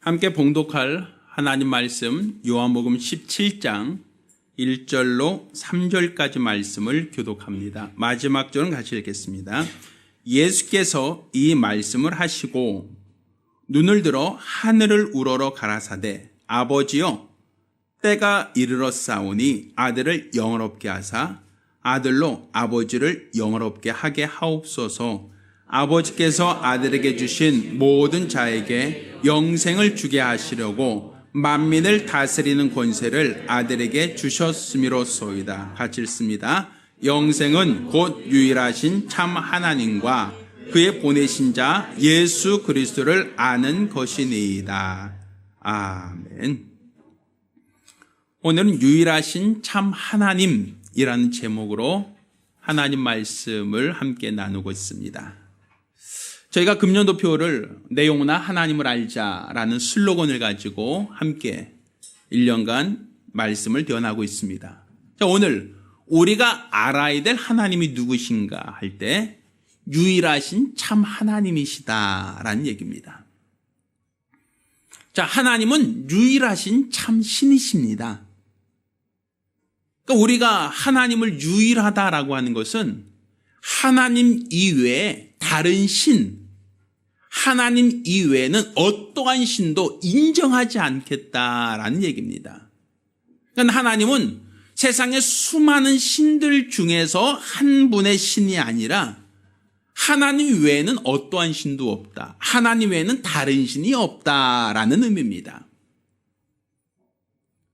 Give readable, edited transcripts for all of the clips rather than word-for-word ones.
함께 봉독할 하나님 말씀 요한복음 17장 1절로 3절까지 말씀을 교독합니다. 마지막 절은 같이 읽겠습니다. 예수께서 이 말씀을 하시고 눈을 들어 하늘을 우러러 가라사대 아버지여 때가 이르렀사오니 아들을 영원롭게 하사 아들로 아버지를 영원롭게 하게 하옵소서. 아버지께서 아들에게 주신 모든 자에게 영생을 주게 하시려고 만민을 다스리는 권세를 아들에게 주셨음이로소이다. 같이 읽습니다. 영생은 곧 유일하신 참 하나님과 그의 보내신 자 예수 그리스도를 아는 것이니이다. 아멘. 오늘은 유일하신 참 하나님이라는 제목으로 하나님 말씀을 함께 나누고 있습니다. 저희가 금년도표를 내용나 하나님을 알자라는 슬로건을 가지고 함께 1년간 말씀을 전하고 있습니다. 자, 오늘 우리가 알아야 될 하나님이 누구신가 할 때 유일하신 참 하나님이시다라는 얘기입니다. 자, 하나님은 유일하신 참 신이십니다. 그러니까 우리가 하나님을 유일하다라고 하는 것은 하나님 이외에 다른 신, 하나님 이외에는 어떠한 신도 인정하지 않겠다라는 얘기입니다. 그러니까 하나님은 세상의 수많은 신들 중에서 한 분의 신이 아니라 하나님 외에는 어떠한 신도 없다. 하나님 외에는 다른 신이 없다라는 의미입니다.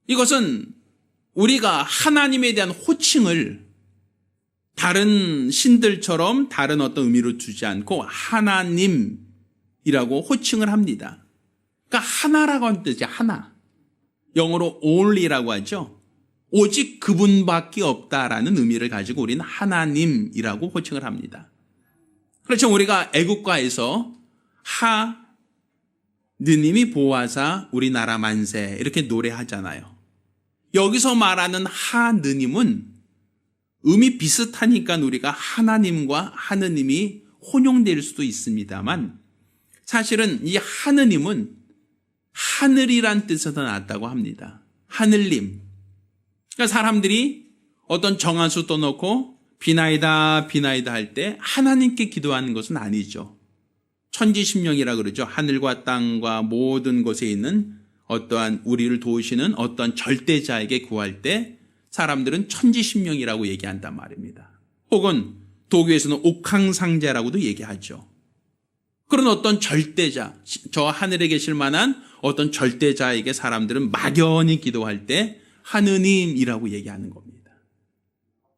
이것은 우리가 하나님에 대한 호칭을 다른 신들처럼 다른 어떤 의미로 두지 않고 하나님이라고 호칭을 합니다. 그러니까 하나라고 하는 뜻이 하나. 영어로 only라고 하죠. 오직 그분밖에 없다라는 의미를 가지고 우리는 하나님이라고 호칭을 합니다. 그렇죠. 우리가 애국가에서 하느님이 보호하사 우리나라 만세 이렇게 노래하잖아요. 여기서 말하는 하느님은 의미 비슷하니까 우리가 하나님과 하느님이 혼용될 수도 있습니다만 사실은 이 하느님은 하늘이란 뜻에서 나왔다고 합니다. 하늘님. 그러니까 사람들이 어떤 정한 수 떠놓고 비나이다 비나이다 할 때 하나님께 기도하는 것은 아니죠. 천지신명이라 그러죠. 하늘과 땅과 모든 곳에 있는 어떠한 우리를 도우시는 어떠한 절대자에게 구할 때 사람들은 천지신명이라고 얘기한단 말입니다. 혹은 도교에서는 옥황상제라고도 얘기하죠. 그런 어떤 절대자, 저 하늘에 계실 만한 어떤 절대자에게 사람들은 막연히 기도할 때 하느님이라고 얘기하는 겁니다.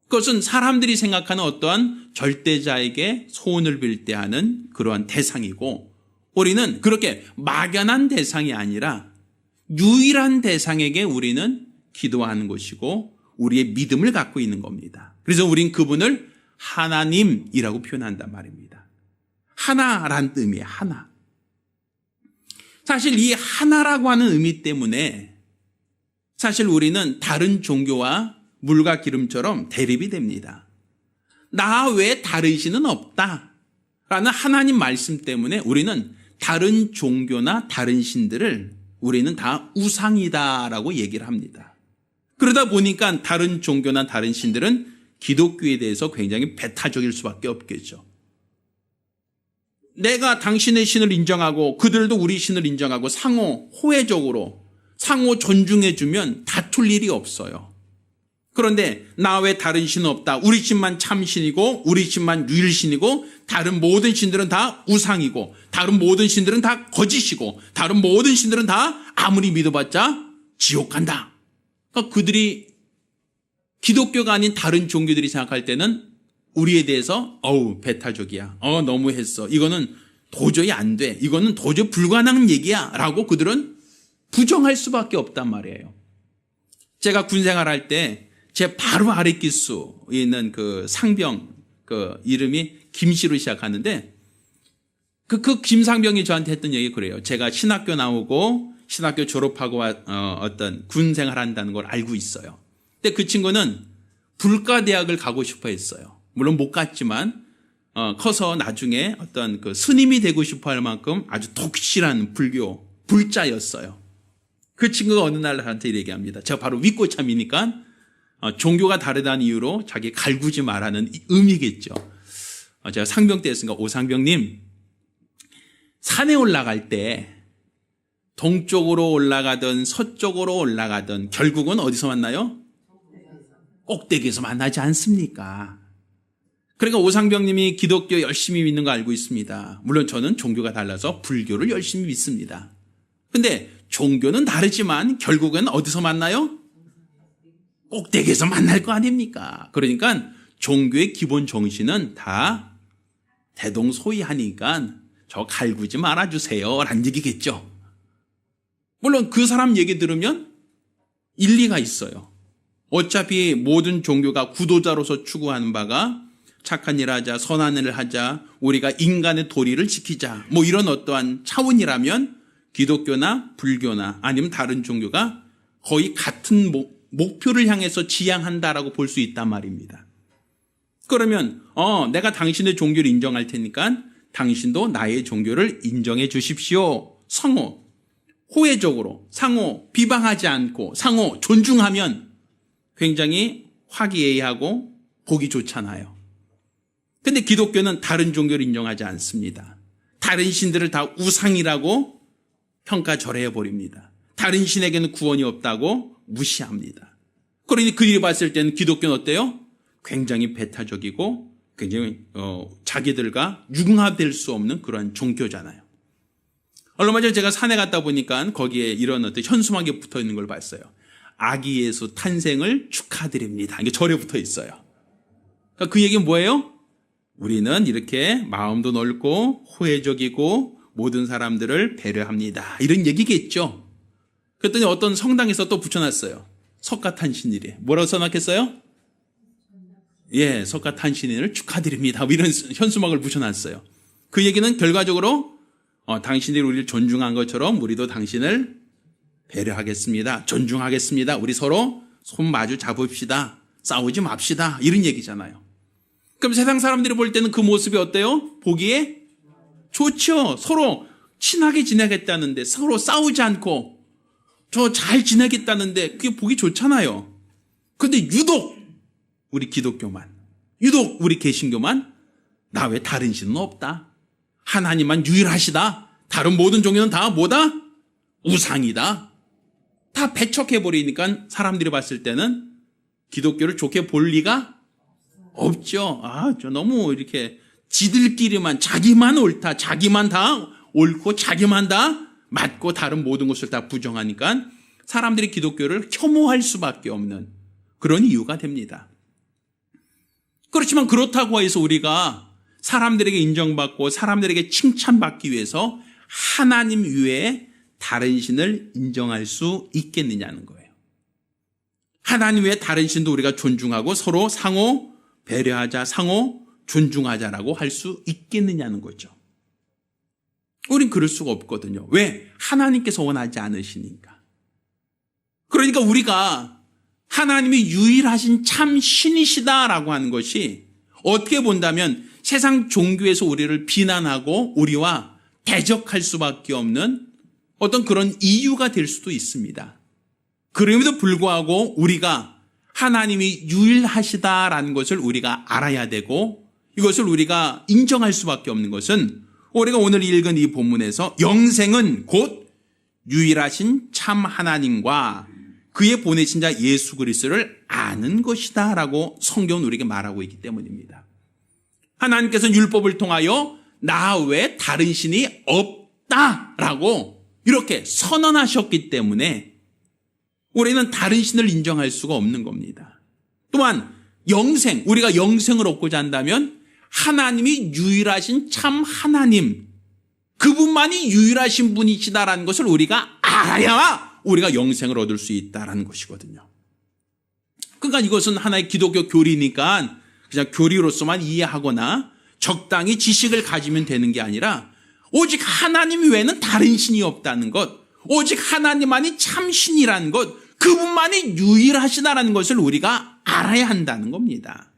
그것은 사람들이 생각하는 어떠한 절대자에게 소원을 빌 때 하는 그러한 대상이고 우리는 그렇게 막연한 대상이 아니라 유일한 대상에게 우리는 기도하는 것이고 우리의 믿음을 갖고 있는 겁니다. 그래서 우린 그분을 하나님이라고 표현한단 말입니다. 하나란 의미예요. 하나. 사실 이 하나라고 하는 의미 때문에 사실 우리는 다른 종교와 물과 기름처럼 대립이 됩니다. 나 외에 다른 신은 없다 라는 하나님 말씀 때문에 우리는 다른 종교나 다른 신들을 우리는 다 우상이다라고 얘기를 합니다. 그러다 보니까 다른 종교나 다른 신들은 기독교에 대해서 굉장히 배타적일 수밖에 없겠죠. 내가 당신의 신을 인정하고 그들도 우리 신을 인정하고 상호 호혜적으로 상호 존중해주면 다툴 일이 없어요. 그런데 나 외에 다른 신은 없다. 우리 신만 참신이고 우리 신만 유일신이고 다른 모든 신들은 다 우상이고 다른 모든 신들은 다 거짓이고 다른 모든 신들은 다 아무리 믿어봤자 지옥 간다. 그러니까 그들이 기독교가 아닌 다른 종교들이 생각할 때는 우리에 대해서 배타적이야. 너무했어. 이거는 도저히 안 돼. 이거는 도저히 불가능한 얘기야. 라고 그들은 부정할 수밖에 없단 말이에요. 제가 군 생활할 때 제 바로 아래 기수에 있는 그 상병 그 이름이 김씨로 시작하는데 그 김상병이 저한테 했던 얘기 그래요. 제가 신학교 나오고 신학교 졸업하고 어떤 군 생활한다는 걸 알고 있어요. 근데 그 친구는 불가대학을 가고 싶어 했어요. 물론 못 갔지만 커서 나중에 어떤 그 스님이 되고 싶어 할 만큼 아주 독실한 불교 불자였어요. 그 친구가 어느 날 나한테 얘기합니다. 제가 바로 윗고참이니까 종교가 다르다는 이유로 자기 갈구지 말라는 의미겠죠. 제가 상병 때 했으니까 오상병님, 산에 올라갈 때 동쪽으로 올라가든 서쪽으로 올라가든 결국은 어디서 만나요? 꼭대기에서 만나지 않습니까? 그러니까 오상병님이 기독교 열심히 믿는 거 알고 있습니다. 물론 저는 종교가 달라서 불교를 열심히 믿습니다. 근데 종교는 다르지만 결국은 어디서 만나요? 꼭대기에서 만날 거 아닙니까? 그러니까 종교의 기본 정신은 다 대동소이하니까 저 갈구지 말아주세요 라는 얘기겠죠. 물론 그 사람 얘기 들으면 일리가 있어요. 어차피 모든 종교가 구도자로서 추구하는 바가 착한 일 하자, 선한 일을 하자, 우리가 인간의 도리를 지키자, 뭐 이런 어떠한 차원이라면 기독교나 불교나 아니면 다른 종교가 거의 같은 목표를 향해서 지향한다라고 볼 수 있단 말입니다. 그러면 내가 당신의 종교를 인정할 테니까 당신도 나의 종교를 인정해 주십시오. 상호 호혜적으로, 상호 비방하지 않고, 상호 존중하면 굉장히 화기애애하고 보기 좋잖아요. 근데 기독교는 다른 종교를 인정하지 않습니다. 다른 신들을 다 우상이라고 평가절하해 버립니다. 다른 신에게는 구원이 없다고 무시합니다. 그러니 그들이 봤을 때는 기독교는 어때요? 굉장히 배타적이고 굉장히 자기들과 융합될 수 없는 그런 종교잖아요. 얼마 전에 제가 산에 갔다 보니까 거기에 이런 어떤 현수막이 붙어 있는 걸 봤어요. 아기 예수 탄생을 축하드립니다. 이게 절에 붙어 있어요. 그러니까 그 얘기는 뭐예요? 우리는 이렇게 마음도 넓고 호혜적이고 모든 사람들을 배려합니다. 이런 얘기겠죠. 그랬더니 어떤 성당에서 또 붙여놨어요. 석가탄신일에. 뭐라고 써놨겠어요? 예, 석가탄신일을 축하드립니다. 이런 현수막을 붙여놨어요. 그 얘기는 결과적으로 당신들이 우리를 존중한 것처럼 우리도 당신을 배려하겠습니다. 존중하겠습니다. 우리 서로 손 마주 잡읍시다. 싸우지 맙시다. 이런 얘기잖아요. 그럼 세상 사람들이 볼 때는 그 모습이 어때요? 보기에 좋죠. 서로 친하게 지내겠다는데, 서로 싸우지 않고 저 잘 지내겠다는데 그게 보기 좋잖아요. 근데 유독 우리 기독교만, 유독 우리 개신교만 나 외 다른 신은 없다. 하나님만 유일하시다. 다른 모든 종교는 다 뭐다? 우상이다. 다 배척해버리니까 사람들이 봤을 때는 기독교를 좋게 볼 리가 없죠. 저 너무 이렇게 지들끼리만, 자기만 옳다, 자기만 다 옳고, 자기만 다 맞고, 다른 모든 것을 다 부정하니까 사람들이 기독교를 혐오할 수밖에 없는 그런 이유가 됩니다. 그렇지만 그렇다고 해서 우리가 사람들에게 인정받고 사람들에게 칭찬받기 위해서 하나님 외에 다른 신을 인정할 수 있겠느냐는 거예요. 하나님 외에 다른 신도 우리가 존중하고 서로 상호 배려하자, 상호 존중하자라고 할 수 있겠느냐는 거죠. 우린 그럴 수가 없거든요. 왜? 하나님께서 원하지 않으시니까. 그러니까 우리가 하나님이 유일하신 참 신이시다라고 하는 것이 어떻게 본다면 세상 종교에서 우리를 비난하고 우리와 대적할 수밖에 없는 어떤 그런 이유가 될 수도 있습니다. 그럼에도 불구하고 우리가 하나님이 유일하시다라는 것을 우리가 알아야 되고 이것을 우리가 인정할 수밖에 없는 것은 우리가 오늘 읽은 이 본문에서 영생은 곧 유일하신 참 하나님과 그의 보내신 자 예수 그리스도를 아는 것이다 라고 성경은 우리에게 말하고 있기 때문입니다. 하나님께서는 율법을 통하여 나 외에 다른 신이 없다라고 이렇게 선언하셨기 때문에 우리는 다른 신을 인정할 수가 없는 겁니다. 또한 영생, 우리가 영생을 얻고자 한다면 하나님이 유일하신 참 하나님, 그분만이 유일하신 분이시다라는 것을 우리가 알아야 우리가 영생을 얻을 수 있다라는 것이거든요. 그러니까 이것은 하나의 기독교 교리니까 그냥 교리로서만 이해하거나 적당히 지식을 가지면 되는 게 아니라 오직 하나님 외에는 다른 신이 없다는 것, 오직 하나님만이 참 신이라는 것, 그분만이 유일하시다라는 것을 우리가 알아야 한다는 겁니다.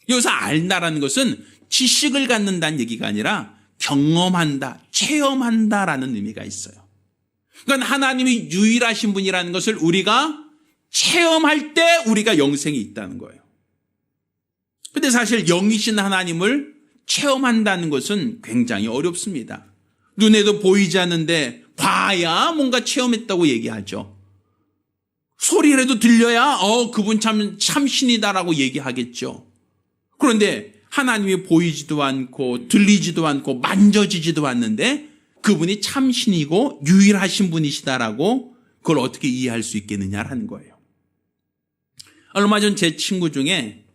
여기서 알다라는 것은 지식을 갖는다는 얘기가 아니라 경험한다, 체험한다라는 의미가 있어요. 그러니까 하나님이 유일하신 분이라는 것을 우리가 체험할 때 우리가 영생이 있다는 거예요. 근데 사실 영이신 하나님을 체험한다는 것은 굉장히 어렵습니다. 눈에도 보이지 않는데 봐야 뭔가 체험했다고 얘기하죠. 소리라도 들려야 그분 참 신이다라고 얘기하겠죠. 그런데 하나님이 보이지도 않고 들리지도 않고 만져지지도 않는데 그분이 참 신이고 유일하신 분이시다라고 그걸 어떻게 이해할 수 있겠느냐라는 거예요. 얼마 전 제 친구 중에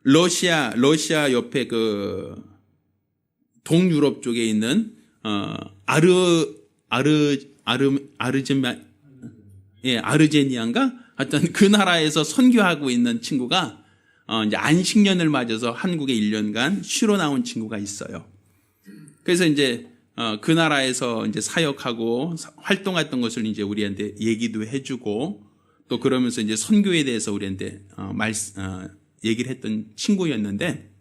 러시아 옆에 동유럽 쪽에 있는 아르제니아인가? 하여튼 그 나라에서 선교하고 있는 친구가 이제 안식년을 맞아서 한국에 1년간 쉬러 나온 친구가 있어요. 그래서 이제 그 나라에서 이제 사역하고 활동했던 것을 이제 우리한테 얘기도 해주고 또 그러면서 이제 선교에 대해서 우리한테 얘기를 했던 친구였는데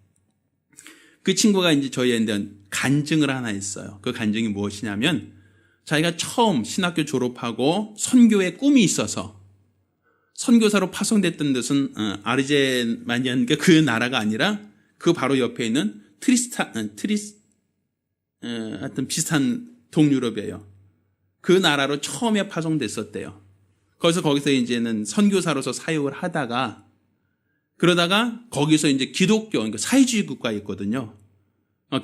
그 친구가 이제 저희한테 간증을 하나 했어요. 그 간증이 무엇이냐면 자기가 처음 신학교 졸업하고 선교의 꿈이 있어서 선교사로 파송됐던 데는 아르제니아니까 그 나라가 아니라 그 바로 옆에 있는 하여튼 비슷한 동유럽이에요. 그 나라로 처음에 파송됐었대요. 거기서 이제는 선교사로서 사역을 하다가 그러다가 거기서 이제 기독교, 그러니까 사회주의 국가에 있거든요.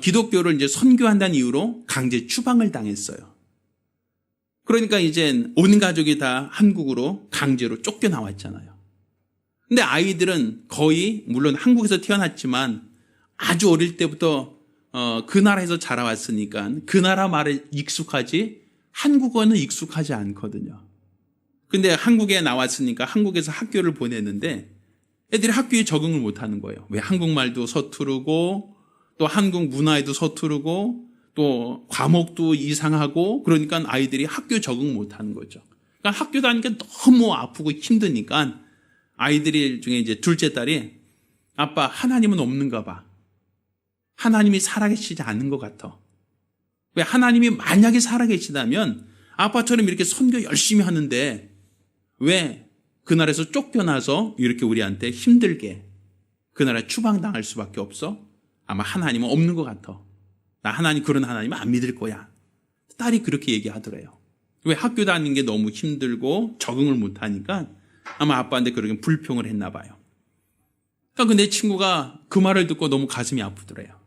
기독교를 이제 선교한다는 이유로 강제 추방을 당했어요. 그러니까 이제 온 가족이 다 한국으로 강제로 쫓겨나왔잖아요. 근데 아이들은 거의 물론 한국에서 태어났지만 아주 어릴 때부터 그 나라에서 자라왔으니까 그 나라 말에 익숙하지 한국어는 익숙하지 않거든요. 근데 한국에 나왔으니까 한국에서 학교를 보냈는데 애들이 학교에 적응을 못하는 거예요. 왜 한국말도 서투르고 또 한국 문화에도 서투르고 또 과목도 이상하고 그러니까 아이들이 학교 적응 못하는 거죠. 그러니까 학교 다니니까 너무 아프고 힘드니까 아이들이 중에 이제 둘째 딸이 아빠 하나님은 없는가 봐. 하나님이 살아계시지 않는 것 같아. 왜 하나님이 만약에 살아계시다면 아빠처럼 이렇게 선교 열심히 하는데 왜 그 나라에서 쫓겨나서 이렇게 우리한테 힘들게 그 나라에 추방당할 수밖에 없어? 아마 하나님은 없는 것 같아. 나 그런 하나님 안 믿을 거야. 딸이 그렇게 얘기하더래요. 왜 학교 다니는 게 너무 힘들고 적응을 못하니까 아마 아빠한테 그렇게 불평을 했나 봐요. 그러니까 내 친구가 그 말을 듣고 너무 가슴이 아프더래요.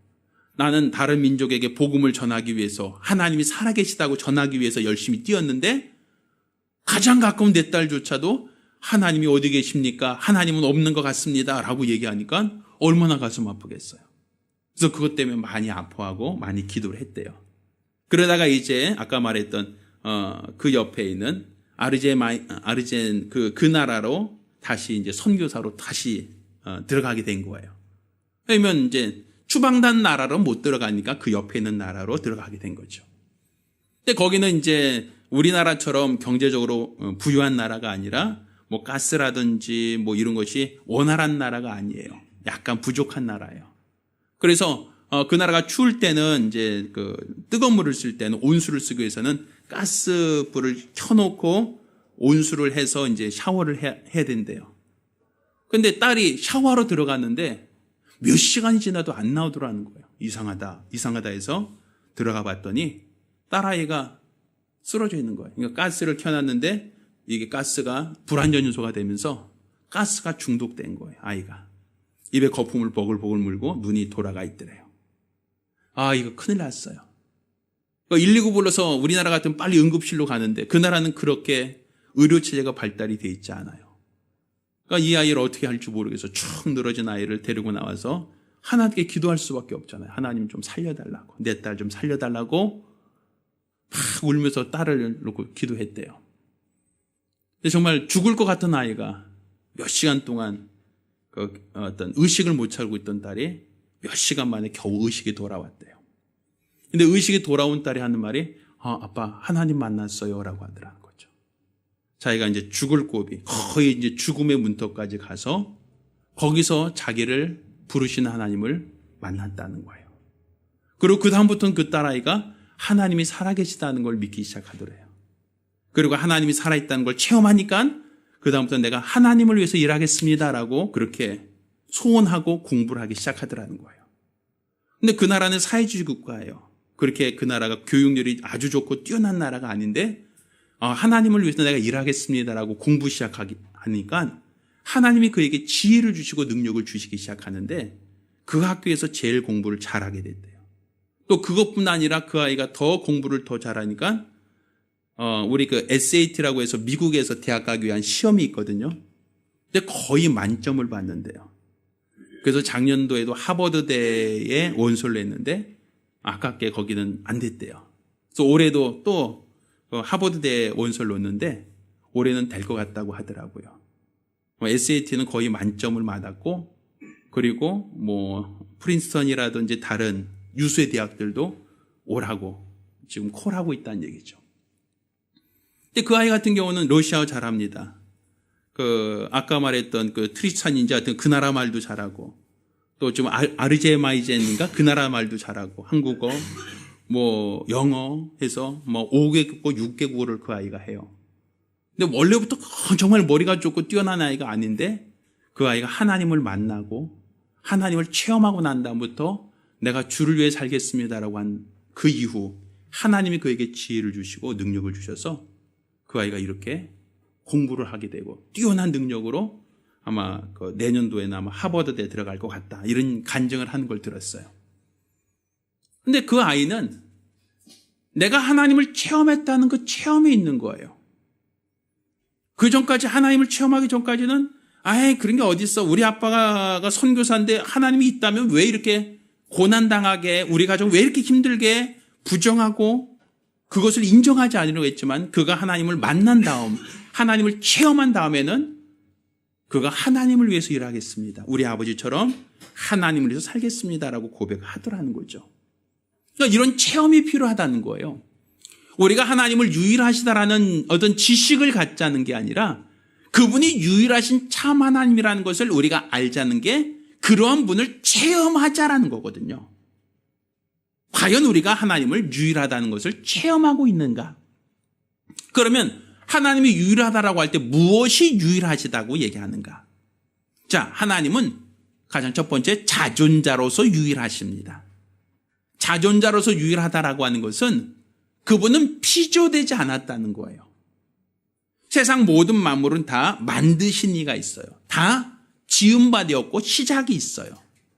나는 다른 민족에게 복음을 전하기 위해서 하나님이 살아계시다고 전하기 위해서 열심히 뛰었는데 가장 가까운 내 딸조차도 하나님이 어디 계십니까? 하나님은 없는 것 같습니다. 라고 얘기하니까 얼마나 가슴 아프겠어요. 그래서 그것 때문에 많이 아파하고 많이 기도를 했대요. 그러다가 이제 아까 말했던 그 옆에 있는 그 나라로 다시 이제 선교사로 다시 들어가게 된 거예요. 그러면 이제 추방단 나라로 못 들어가니까 그 옆에 있는 나라로 들어가게 된 거죠. 근데 거기는 이제 우리나라처럼 경제적으로 부유한 나라가 아니라 뭐 가스라든지 뭐 이런 것이 원활한 나라가 아니에요. 약간 부족한 나라예요. 그래서 그 나라가 추울 때는 이제 그 뜨거운 물을 쓸 때는 온수를 쓰기 위해서는 가스불을 켜놓고 온수를 해서 이제 샤워를 해야 된대요. 근데 딸이 샤워하러 들어갔는데 몇 시간이 지나도 안 나오더라는 거예요. 이상하다 해서 들어가 봤더니 딸아이가 쓰러져 있는 거예요. 그러니까 가스를 켜놨는데 이게 가스가 불안전 요소가 되면서 가스가 중독된 거예요. 아이가. 입에 거품을 보글보글 물고 눈이 돌아가 있더래요. 이거 큰일 났어요. 119 불러서 우리나라 같으면 빨리 응급실로 가는데 그 나라는 그렇게 의료체제가 발달이 돼 있지 않아요. 그러니까 이 아이를 어떻게 할지 모르겠어. 축 늘어진 아이를 데리고 나와서 하나님께 기도할 수밖에 없잖아요. 하나님 좀 살려달라고. 내 딸 좀 살려달라고 막 울면서 딸을 놓고 기도했대요. 근데 정말 죽을 것 같은 아이가 몇 시간 동안 어떤 의식을 못 차리고 있던 딸이 몇 시간 만에 겨우 의식이 돌아왔대요. 근데 의식이 돌아온 딸이 하는 말이 아빠 하나님 만났어요 라고 하더라는 거죠. 자기가 이제 죽을 고비 거의 이제 죽음의 문턱까지 가서 거기서 자기를 부르시는 하나님을 만났다는 거예요. 그리고 그 다음부터는 그 딸아이가 하나님이 살아계시다는 걸 믿기 시작하더래요. 그리고 하나님이 살아있다는 걸 체험하니까 그다음부터 내가 하나님을 위해서 일하겠습니다라고 그렇게 소원하고 공부를 하기 시작하더라는 거예요. 근데 그 나라는 사회주의 국가예요. 그렇게 그 나라가 교육열이 아주 좋고 뛰어난 나라가 아닌데 하나님을 위해서 내가 일하겠습니다라고 공부 시작하니까 하나님이 그에게 지혜를 주시고 능력을 주시기 시작하는데 그 학교에서 제일 공부를 잘하게 됐대요. 또 그것뿐 아니라 그 아이가 더 공부를 더 잘하니까 우리 그 SAT라고 해서 미국에서 대학 가기 위한 시험이 있거든요. 근데 거의 만점을 받는데요. 그래서 작년도에도 하버드대에 원서를 냈는데 아깝게 거기는 안 됐대요. 그래서 올해도 또 하버드대에 원서를 넣었는데 올해는 될 것 같다고 하더라고요. SAT는 거의 만점을 받았고 그리고 뭐 프린스턴이라든지 다른 유수의 대학들도 오라고 지금 콜하고 있다는 얘기죠. 근데 그 아이 같은 경우는 러시아어 잘합니다. 아까 말했던 트리스탄인지 하여튼 그 나라 말도 잘하고 또 좀 아르제마이젠인가 그 나라 말도 잘하고 한국어 뭐 영어 해서 뭐 5개국어 6개국어를 그 아이가 해요. 근데 원래부터 정말 머리가 좋고 뛰어난 아이가 아닌데 그 아이가 하나님을 만나고 하나님을 체험하고 난 다음부터 내가 주를 위해 살겠습니다라고 한 그 이후 하나님이 그에게 지혜를 주시고 능력을 주셔서 그 아이가 이렇게 공부를 하게 되고 뛰어난 능력으로 아마 내년도에는 아마 하버드대에 들어갈 것 같다. 이런 간증을 하는 걸 들었어요. 근데 그 아이는 내가 하나님을 체험했다는 그 체험이 있는 거예요. 그 전까지 하나님을 체험하기 전까지는 그런 게 어딨어. 우리 아빠가 선교사인데 하나님이 있다면 왜 이렇게 고난당하게 우리 가족 왜 이렇게 힘들게 부정하고 그것을 인정하지 않으려고 했지만 그가 하나님을 만난 다음 하나님을 체험한 다음에는 그가 하나님을 위해서 일하겠습니다. 우리 아버지처럼 하나님을 위해서 살겠습니다라고 고백하더라는 거죠. 그러니까 이런 체험이 필요하다는 거예요. 우리가 하나님을 유일하시다라는 어떤 지식을 갖자는 게 아니라 그분이 유일하신 참 하나님이라는 것을 우리가 알자는 게 그러한 분을 체험하자라는 거거든요. 과연 우리가 하나님을 유일하다는 것을 체험하고 있는가? 그러면 하나님이 유일하다라고 할 때 무엇이 유일하시다고 얘기하는가? 자, 하나님은 가장 첫 번째 자존자로서 유일하십니다. 자존자로서 유일하다라고 하는 것은 그분은 피조되지 않았다는 거예요. 세상 모든 만물은 다 만드신 이가 있어요. 다 지은 바 되었고 시작이 있어요.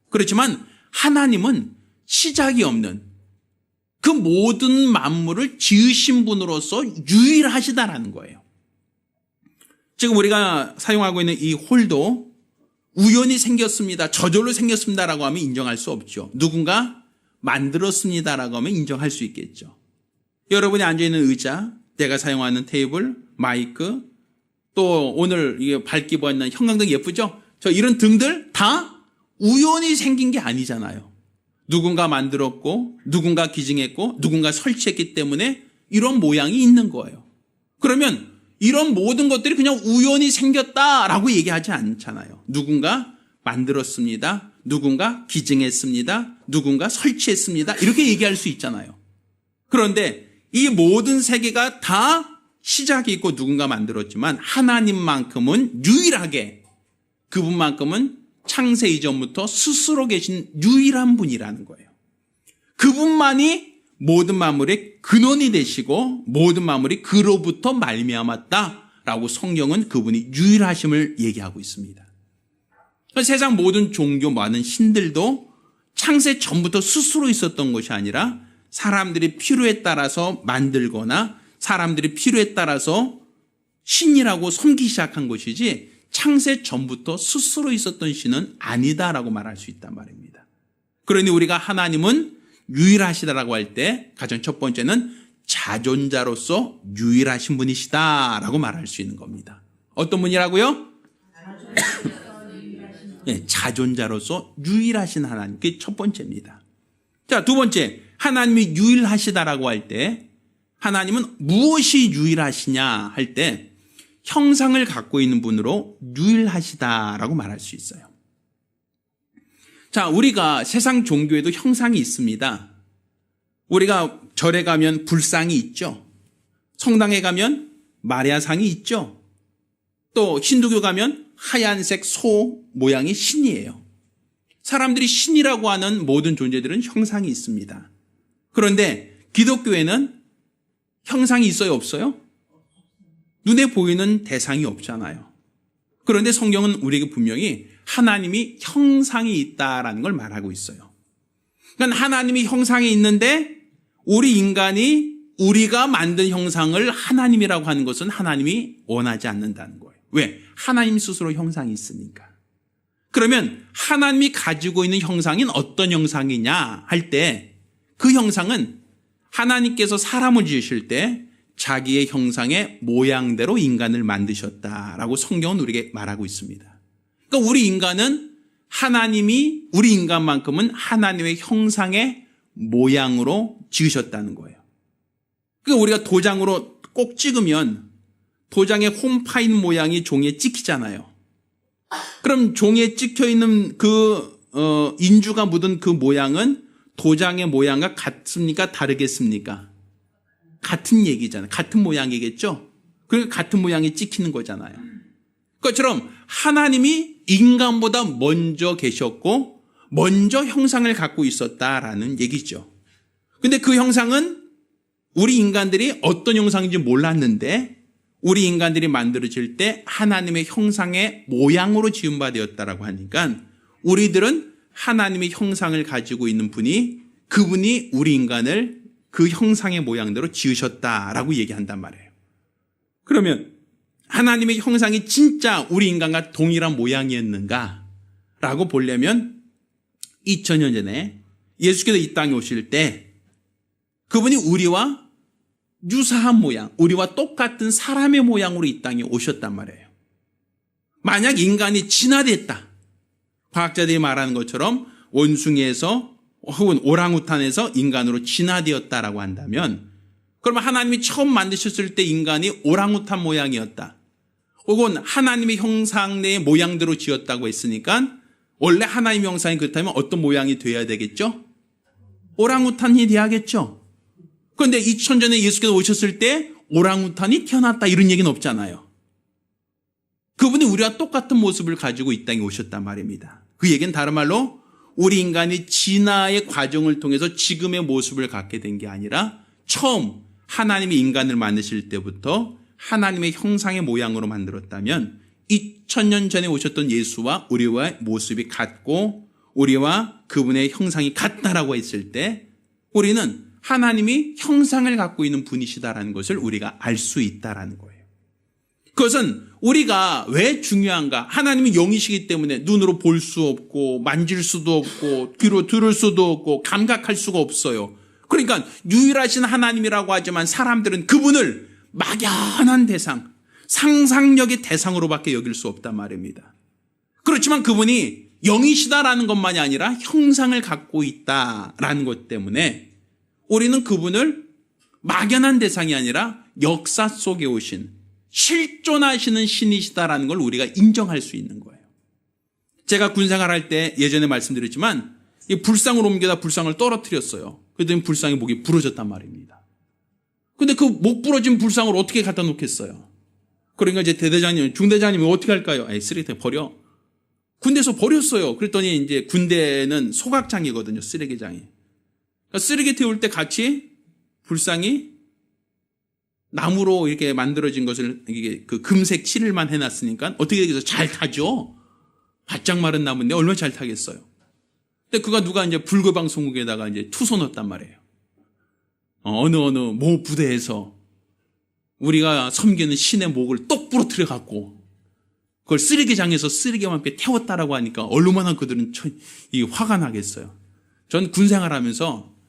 그렇지만 하나님은 시작이 없는 그 모든 만물을 지으신 분으로서 유일하시다라는 거예요. 지금 우리가 사용하고 있는 이 홀도 우연히 생겼습니다. 저절로 생겼습니다라고 하면 인정할 수 없죠. 누군가 만들었습니다라고 하면 인정할 수 있겠죠. 여러분이 앉아있는 의자, 내가 사용하는 테이블, 마이크, 또 오늘 이게 밝기 보이는 형광등 예쁘죠? 이런 등들 다 우연히 생긴 게 아니잖아요. 누군가 만들었고 누군가 기증했고 누군가 설치했기 때문에 이런 모양이 있는 거예요. 그러면 이런 모든 것들이 그냥 우연히 생겼다라고 얘기하지 않잖아요. 누군가 만들었습니다. 누군가 기증했습니다. 누군가 설치했습니다. 이렇게 얘기할 수 있잖아요. 그런데 이 모든 세계가 다 시작이 있고 누군가 만들었지만 하나님만큼은 유일하게 그분만큼은 창세 이전부터 스스로 계신 유일한 분이라는 거예요. 그분만이 모든 만물의 근원이 되시고 모든 만물이 그로부터 말미암았다라고 성경은 그분이 유일하심을 얘기하고 있습니다. 세상 모든 종교 많은 신들도 창세 전부터 스스로 있었던 것이 아니라 사람들이 필요에 따라서 만들거나 사람들이 필요에 따라서 신이라고 섬기기 시작한 것이지 창세 전부터 스스로 있었던 신은 아니다라고 말할 수 있단 말입니다. 그러니 우리가 하나님은 유일하시다라고 할 때 가장 첫 번째는 자존자로서 유일하신 분이시다라고 말할 수 있는 겁니다. 어떤 분이라고요? 네, 자존자로서 유일하신 하나님. 그게 첫 번째입니다. 자, 두 번째, 하나님이 유일하시다라고 할 때 하나님은 무엇이 유일하시냐 할 때 형상을 갖고 있는 분으로 유일하시다라고 말할 수 있어요. 자, 우리가 세상 종교에도 형상이 있습니다. 우리가 절에 가면 불상이 있죠. 성당에 가면 마리아상이 있죠. 또 힌두교 가면 하얀색 소 모양이 신이에요. 사람들이 신이라고 하는 모든 존재들은 형상이 있습니다. 그런데 기독교에는 형상이 있어요, 없어요? 눈에 보이는 대상이 없잖아요. 그런데 성경은 우리에게 분명히 하나님이 형상이 있다라는 걸 말하고 있어요. 그러니까 하나님이 형상이 있는데 우리 인간이 우리가 만든 형상을 하나님이라고 하는 것은 하나님이 원하지 않는다는 거예요. 왜? 하나님 스스로 형상이 있으니까. 그러면 하나님이 가지고 있는 형상은 어떤 형상이냐 할 때 그 형상은 하나님께서 사람을 지으실 때 자기의 형상의 모양대로 인간을 만드셨다라고 성경은 우리에게 말하고 있습니다. 그러니까 우리 인간은 하나님이 우리 인간만큼은 하나님의 형상의 모양으로 지으셨다는 거예요. 그러니까 우리가 도장으로 꼭 찍으면 도장에 홈파인 모양이 종이에 찍히잖아요. 그럼 종이에 찍혀있는 인주가 묻은 그 모양은 도장의 모양과 같습니까? 다르겠습니까? 같은 얘기잖아요. 같은 모양이겠죠? 그러니까 같은 모양이 찍히는 거잖아요. 그것처럼 하나님이 인간보다 먼저 계셨고 먼저 형상을 갖고 있었다라는 얘기죠. 근데 그 형상은 우리 인간들이 어떤 형상인지 몰랐는데 우리 인간들이 만들어질 때 하나님의 형상의 모양으로 지은 바 되었다라고 하니까 우리들은 하나님의 형상을 가지고 있는 분이 그분이 우리 인간을 그 형상의 모양대로 지으셨다라고 얘기한단 말이에요. 그러면 하나님의 형상이 진짜 우리 인간과 동일한 모양이었는가라고 보려면 2000년 전에 예수께서 이 땅에 오실 때 그분이 우리와 유사한 모양, 우리와 똑같은 사람의 모양으로 이 땅에 오셨단 말이에요. 만약 인간이 진화됐다. 과학자들이 말하는 것처럼 원숭이에서 혹은 오랑우탄에서 인간으로 진화되었다라고 한다면 그러면 하나님이 처음 만드셨을 때 인간이 오랑우탄 모양이었다. 혹은 하나님의 형상 내의 모양대로 지었다고 했으니까 원래 하나님의 형상이 그렇다면 어떤 모양이 돼야 되겠죠? 오랑우탄이 돼야겠죠. 그런데 2000년에 예수께서 오셨을 때 오랑우탄이 태어났다 이런 얘기는 없잖아요. 그분이 우리와 똑같은 모습을 가지고 이 땅에 오셨단 말입니다. 그 얘기는 다른 말로 우리 인간이 진화의 과정을 통해서 지금의 모습을 갖게 된 게 아니라 처음 하나님이 인간을 만드실 때부터 하나님의 형상의 모양으로 만들었다면 2000년 전에 오셨던 예수와 우리와의 모습이 같고 우리와 그분의 형상이 같다라고 했을 때 우리는 하나님이 형상을 갖고 있는 분이시다라는 것을 우리가 알 수 있다라는 거예요. 그것은 우리가 왜 중요한가? 하나님이 영이시기 때문에 눈으로 볼 수 없고 만질 수도 없고 귀로 들을 수도 없고 감각할 수가 없어요. 그러니까 유일하신 하나님이라고 하지만 사람들은 그분을 막연한 대상, 상상력의 대상으로밖에 여길 수 없단 말입니다. 그렇지만 그분이 영이시다라는 것만이 아니라 형상을 갖고 있다라는 것 때문에 우리는 그분을 막연한 대상이 아니라 역사 속에 오신 실존하시는 신이시다라는 걸 우리가 인정할 수 있는 거예요. 제가 군생활할 때 예전에 말씀드렸지만 이 불상을 옮겨다 불상을 떨어뜨렸어요. 그랬더니 불상의 목이 부러졌단 말입니다. 근데 그 목 부러진 불상을 어떻게 갖다 놓겠어요? 그러니까 이제 대대장님, 중대장님이 어떻게 할까요? 쓰레기통에 버려. 군대에서 버렸어요. 그랬더니 이제 군대는 소각장이거든요. 쓰레기장이. 그러니까 쓰레기 태울 때 같이 불상이 나무로 이렇게 만들어진 것을 이게 그 금색 칠을만 해놨으니까 어떻게 되겠어요? 잘 타죠? 바짝 마른 나무인데 얼마나 잘 타겠어요? 근데 그가 누가 이제 불교방송국에다가 이제 투서 넣었단 말이에요. 어느 모 부대에서 우리가 섬기는 신의 목을 똑 부러뜨려 갖고 그걸 쓰레기장에서 쓰레기와 함께 태웠다라고 하니까 얼마나 그들은 화가 나겠어요. 전 군생활하면서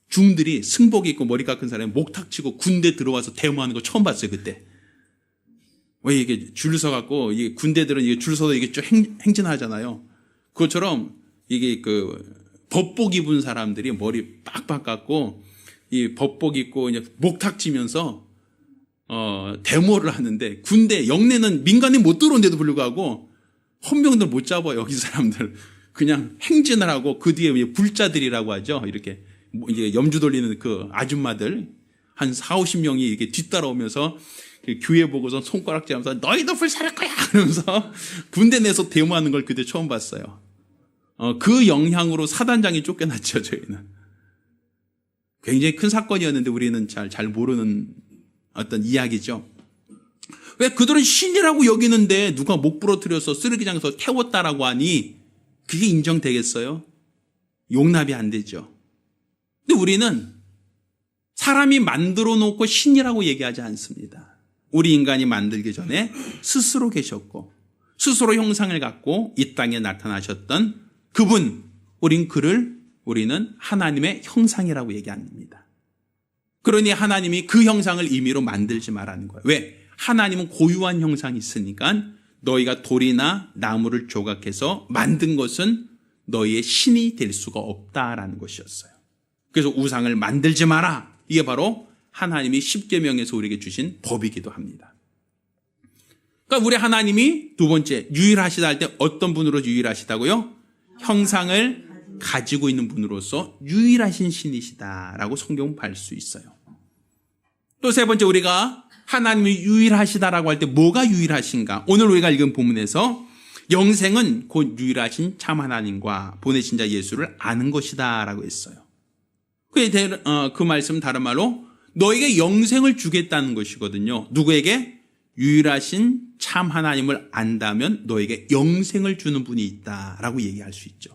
중들이 승복 입고 머리 깎은 사람이 목탁 치고 군대 들어와서 데모하는 거 처음 봤어요, 그때. 왜 이게 줄 서갖고, 이게 군대들은 이게 줄 서서 이게 쭉 행진하잖아요. 그것처럼 이게 법복 입은 사람들이 머리 빡빡 깎고, 이 법복 입고 이제 목탁 치면서, 데모를 하는데, 군대, 영내는 민간인 못 들어온데도 불구하고, 헌병들 못 잡아요, 여기 사람들. 그냥 행진을 하고, 그 뒤에 불자들이라고 하죠, 이렇게. 이제 염주 돌리는 그 아줌마들 한 40~50명이 이렇게 뒤따라오면서 교회 보고서 손가락질 하면서 너희도 불살할 거야! 그러면서 군대 내서 데모하는 걸 그때 처음 봤어요. 그 영향으로 사단장이 쫓겨났죠, 저희는. 굉장히 큰 사건이었는데 우리는 잘 모르는 어떤 이야기죠. 왜 그들은 신이라고 여기는데 누가 목 부러뜨려서 쓰레기장에서 태웠다라고 하니 그게 인정되겠어요? 용납이 안 되죠. 근데 우리는 사람이 만들어 놓고 신이라고 얘기하지 않습니다. 우리 인간이 만들기 전에 스스로 계셨고 스스로 형상을 갖고 이 땅에 나타나셨던 그분, 우리는 하나님의 형상이라고 얘기합니다. 그러니 하나님이 그 형상을 임의로 만들지 말라는 거예요. 왜? 하나님은 고유한 형상이 있으니까 너희가 돌이나 나무를 조각해서 만든 것은 너희의 신이 될 수가 없다라는 것이었어요. 그래서 우상을 만들지 마라. 이게 바로 하나님이 십계명에서 우리에게 주신 법이기도 합니다. 그러니까 우리 하나님이 두 번째 유일하시다 할 때 어떤 분으로 유일하시다고요? 형상을 가지고 있는 분으로서 유일하신 신이시다라고 성경은 볼 수 있어요. 또 세 번째 우리가 하나님이 유일하시다라고 할 때 뭐가 유일하신가? 오늘 우리가 읽은 본문에서 영생은 곧 유일하신 참 하나님과 보내신 자 예수를 아는 것이다라고 했어요. 그 말씀은 다른 말로 너에게 영생을 주겠다는 것이거든요. 누구에게? 유일하신 참 하나님을 안다면 너에게 영생을 주는 분이 있다라고 얘기할 수 있죠.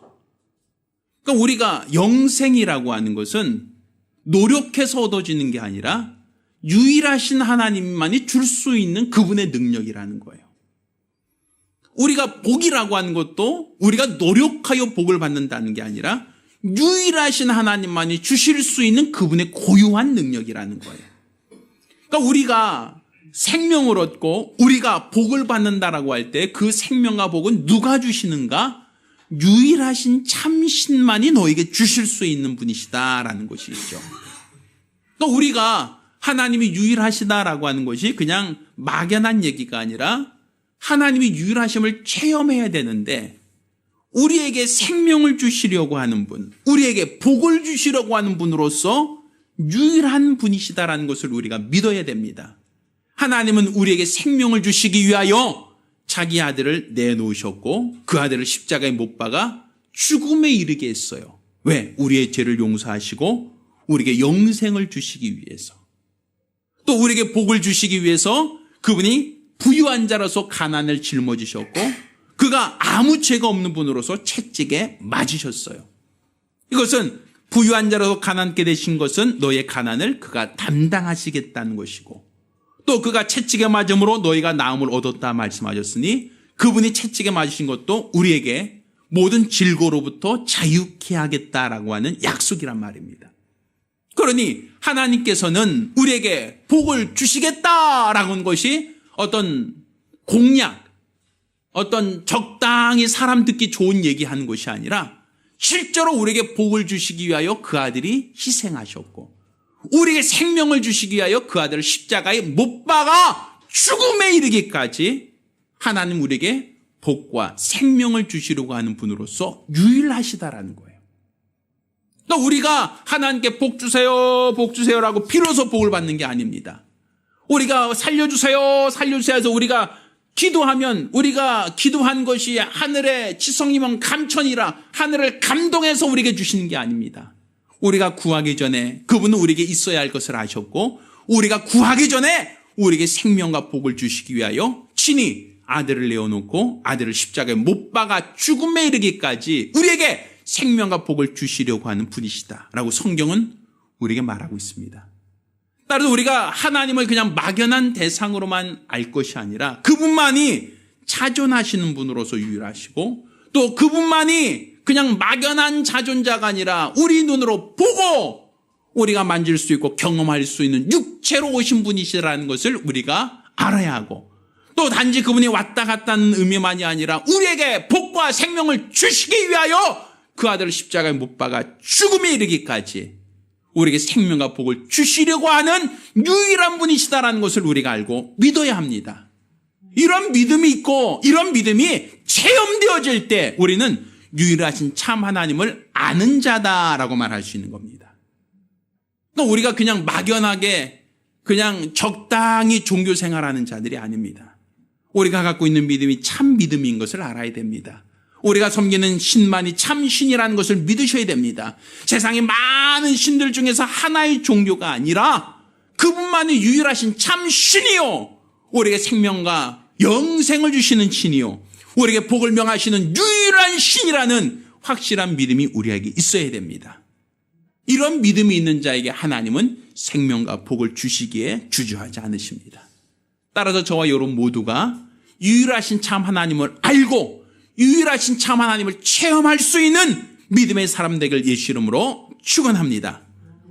그러니까 우리가 영생이라고 하는 것은 노력해서 얻어지는 게 아니라 유일하신 하나님만이 줄 수 있는 그분의 능력이라는 거예요. 우리가 복이라고 하는 것도 우리가 노력하여 복을 받는다는 게 아니라 유일하신 하나님만이 주실 수 있는 그분의 고유한 능력이라는 거예요. 그러니까 우리가 생명을 얻고 우리가 복을 받는다라고 할 때 그 생명과 복은 누가 주시는가? 유일하신 참신만이 너에게 주실 수 있는 분이시다라는 것이죠. 그러니까 우리가 하나님이 유일하시다라고 하는 것이 그냥 막연한 얘기가 아니라 하나님이 유일하심을 체험해야 되는데 우리에게 생명을 주시려고 하는 분, 우리에게 복을 주시려고 하는 분으로서 유일한 분이시다라는 것을 우리가 믿어야 됩니다. 하나님은 우리에게 생명을 주시기 위하여 자기 아들을 내놓으셨고 그 아들을 십자가에 못 박아 죽음에 이르게 했어요. 왜? 우리의 죄를 용서하시고 우리에게 영생을 주시기 위해서. 또 우리에게 복을 주시기 위해서 그분이 부유한 자로서 가난을 짊어지셨고 그가 아무 죄가 없는 분으로서 채찍에 맞으셨어요. 이것은 부유한 자로서 가난케 되신 것은 너의 가난을 그가 담당하시겠다는 것이고 또 그가 채찍에 맞음으로 너희가 나음을 얻었다 말씀하셨으니 그분이 채찍에 맞으신 것도 우리에게 모든 질고로부터 자유케 하겠다라고 하는 약속이란 말입니다. 그러니 하나님께서는 우리에게 복을 주시겠다라고 하는 것이 어떤 공약, 어떤 적당히 사람 듣기 좋은 얘기하는 것이 아니라 실제로 우리에게 복을 주시기 위하여 그 아들이 희생하셨고 우리에게 생명을 주시기 위하여 그 아들을 십자가에 못 박아 죽음에 이르기까지 하나님 우리에게 복과 생명을 주시려고 하는 분으로서 유일하시다라는 거예요. 그러니까 우리가 하나님께 복 주세요라고 비로소 복을 받는 게 아닙니다. 우리가 살려주세요 해서 우리가 기도하면 우리가 기도한 것이 하늘의 지성이면 감천이라 하늘을 감동해서 우리에게 주시는 게 아닙니다. 우리가 구하기 전에 그분은 우리에게 있어야 할 것을 아셨고 우리가 구하기 전에 우리에게 생명과 복을 주시기 위하여 친히 아들을 내어놓고 아들을 십자가에 못 박아 죽음에 이르기까지 우리에게 생명과 복을 주시려고 하는 분이시다라고 성경은 우리에게 말하고 있습니다. 따라서 우리가 하나님을 그냥 막연한 대상으로만 알 것이 아니라 그분만이 자존하시는 분으로서 유일하시고 또 그분만이 그냥 막연한 자존자가 아니라 우리 눈으로 보고 우리가 만질 수 있고 경험할 수 있는 육체로 오신 분이시라는 것을 우리가 알아야 하고 또 단지 그분이 왔다 갔다는 의미만이 아니라 우리에게 복과 생명을 주시기 위하여 그 아들을 십자가에 못 박아 죽음에 이르기까지 우리에게 생명과 복을 주시려고 하는 유일한 분이시다라는 것을 우리가 알고 믿어야 합니다. 이런 믿음이 있고 이런 믿음이 체험되어질 때 우리는 유일하신 참 하나님을 아는 자다라고 말할 수 있는 겁니다. 또 우리가 그냥 막연하게 그냥 적당히 종교 생활하는 자들이 아닙니다. 우리가 갖고 있는 믿음이 참 믿음인 것을 알아야 됩니다. 우리가 섬기는 신만이 참 신이라는 것을 믿으셔야 됩니다. 세상에 많은 신들 중에서 하나의 종교가 아니라 그분만이 유일하신 참 신이요, 우리에게 생명과 영생을 주시는 신이요, 우리에게 복을 명하시는 유일한 신이라는 확실한 믿음이 우리에게 있어야 됩니다. 이런 믿음이 있는 자에게 하나님은 생명과 복을 주시기에 주저하지 않으십니다. 따라서 저와 여러분 모두가 유일하신 참 하나님을 알고 유일하신 참 하나님을 체험할 수 있는 믿음의 사람 되길 예수 이름으로 축원합니다.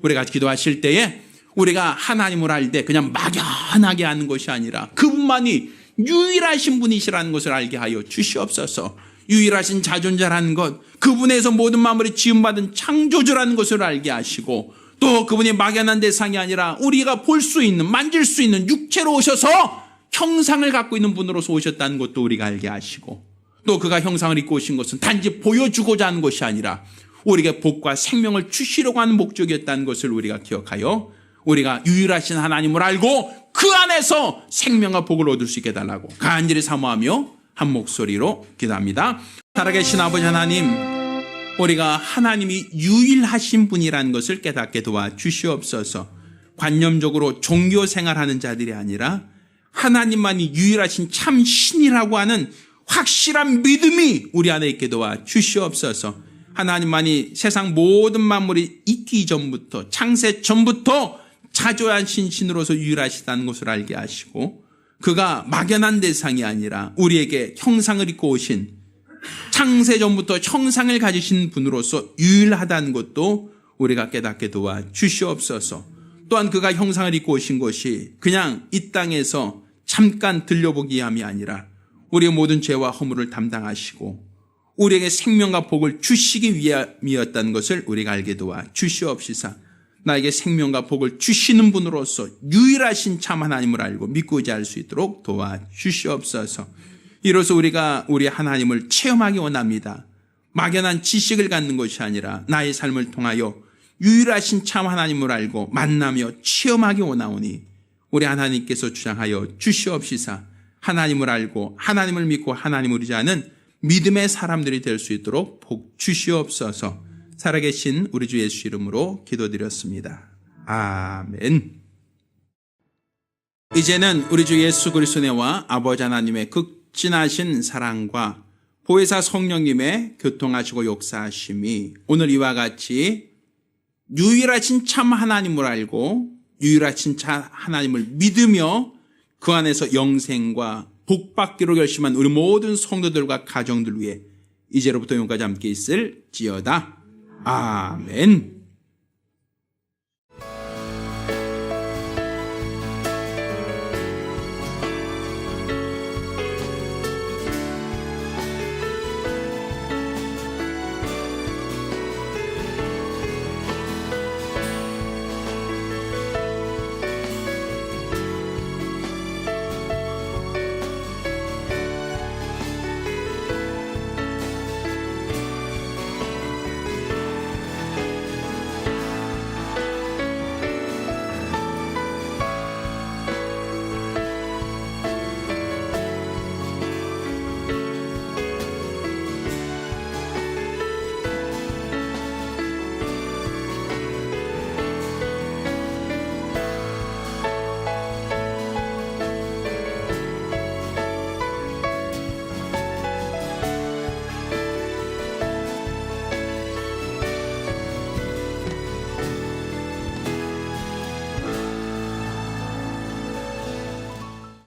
우리가 기도하실 때에 우리가 하나님을 알 때 그냥 막연하게 아는 것이 아니라 그분만이 유일하신 분이시라는 것을 알게 하여 주시옵소서. 유일하신 자존자라는 것, 그분에서 모든 만물이 지음받은 창조주라는 것을 알게 하시고, 또 그분이 막연한 대상이 아니라 우리가 볼 수 있는, 만질 수 있는 육체로 오셔서 형상을 갖고 있는 분으로서 오셨다는 것도 우리가 알게 하시고, 또 그가 형상을 입고 오신 것은 단지 보여주고자 하는 것이 아니라 우리에게 복과 생명을 주시려고 하는 목적이었다는 것을 우리가 기억하여 우리가 유일하신 하나님을 알고 그 안에서 생명과 복을 얻을 수 있게 해달라고 간절히 사모하며 한 목소리로 기도합니다. 살아계신 아버지 하나님, 우리가 하나님이 유일하신 분이라는 것을 깨닫게 도와주시옵소서. 관념적으로 종교 생활하는 자들이 아니라 하나님만이 유일하신 참 신이라고 하는 확실한 믿음이 우리 안에 있게 도와주시옵소서. 하나님만이 세상 모든 만물이 있기 전부터, 창세 전부터 자조하신 신으로서 유일하시다는 것을 알게 하시고, 그가 막연한 대상이 아니라 우리에게 형상을 입고 오신, 창세 전부터 형상을 가지신 분으로서 유일하다는 것도 우리가 깨닫게 도와주시옵소서. 또한 그가 형상을 입고 오신 것이 그냥 이 땅에서 잠깐 들려보기 위함이 아니라 우리의 모든 죄와 허물을 담당하시고 우리에게 생명과 복을 주시기 위함이었다는 것을 우리가 알게 도와주시옵시사. 나에게 생명과 복을 주시는 분으로서 유일하신 참 하나님을 알고 믿고 의지할 수 있도록 도와주시옵소서. 이로써 우리가 우리 하나님을 체험하기 원합니다. 막연한 지식을 갖는 것이 아니라 나의 삶을 통하여 유일하신 참 하나님을 알고 만나며 체험하기 원하오니 우리 하나님께서 주장하여 주시옵시사. 하나님을 알고 하나님을 믿고 하나님을 의지하는 믿음의 사람들이 될 수 있도록 복 주시옵소서. 살아계신 우리 주 예수 이름으로 기도드렸습니다. 아멘. 이제는 우리 주 예수 그리스도의 은혜와 아버지 하나님의 극진하신 사랑과 보혜사 성령님의 교통하시고 역사하심이 오늘 이와 같이 유일하신 참 하나님을 알고 유일하신 참 하나님을 믿으며 그 안에서 영생과 복받기로 결심한 우리 모든 성도들과 가정들 위해 이제로부터 영까지 함께 있을지어다. 아멘.